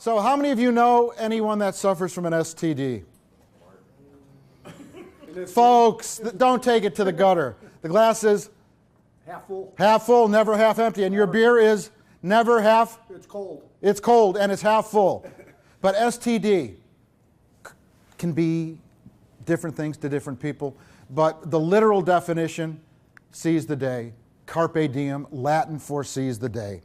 So how many of you know anyone that suffers from an STD? Folks, don't take it to the gutter. The glass is half full, never half empty. And your beer is never half? It's cold. It's cold and it's half full. But STD can be different things to different people. But the literal definition, seize the day. Carpe diem, Latin for seize the day.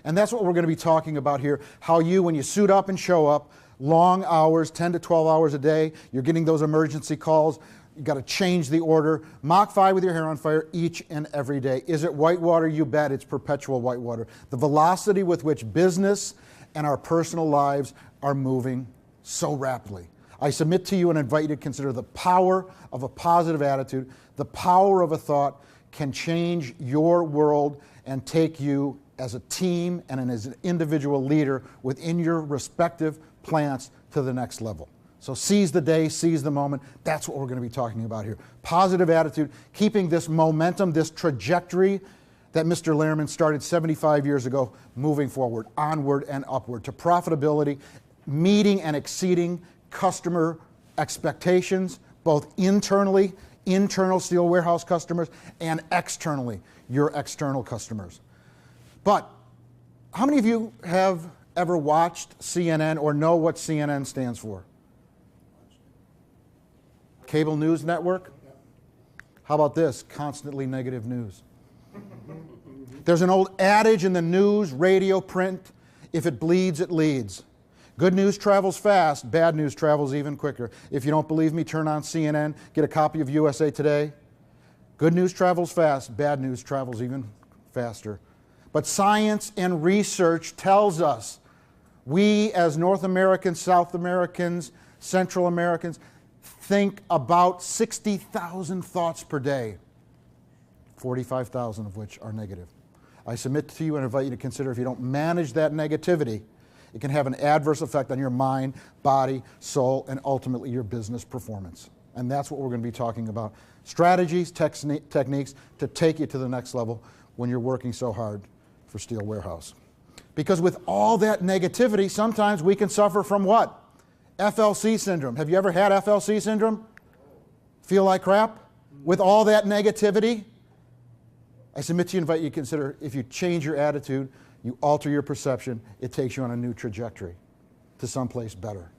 And that's what we're going to be talking about here. How you, when you suit up and show up, long hours, 10 to 12 hours a day, you're getting those emergency calls. You've got to change the order. Mach 5 with your hair on fire each and every day. Is it whitewater? You bet. It's perpetual whitewater. The velocity with which business and our personal lives are moving so rapidly. I submit to you and invite you to consider the power of a positive attitude. The power of a thought can change your world and take you as a team and as an individual leader within your respective plants to the next level. So seize the day, seize the moment. That's what we're going to be talking about here. Positive attitude, keeping this momentum, this trajectory that Mr. Lehrman started 75 years ago, moving forward, onward and upward to profitability, meeting and exceeding customer expectations, both internally, internal steel warehouse customers, and externally, your external customers. But how many of you have ever watched CNN or know what CNN stands for? Cable news network? How about this? Constantly negative news. There's an old adage in the news, radio, print, if it bleeds, it leads. Good news travels fast, bad news travels even quicker. If you don't believe me, turn on CNN, get a copy of USA Today. Good news travels fast, bad news travels even faster. But science and research tells us, we as North Americans, South Americans, Central Americans, think about 60,000 thoughts per day, 45,000 of which are negative. I submit to you and invite you to consider if you don't manage that negativity, it can have an adverse effect on your mind, body, soul, and ultimately your business performance. And that's what we're going to be talking about. Strategies, techniques to take you to the next level when you're working so hard for Steel Warehouse. Because with all that negativity, sometimes we can suffer from what? FLC syndrome. Have you ever had FLC syndrome? Feel like crap? With all that negativity? I submit to you and invite you to consider if you change your attitude, you alter your perception, it takes you on a new trajectory to someplace better.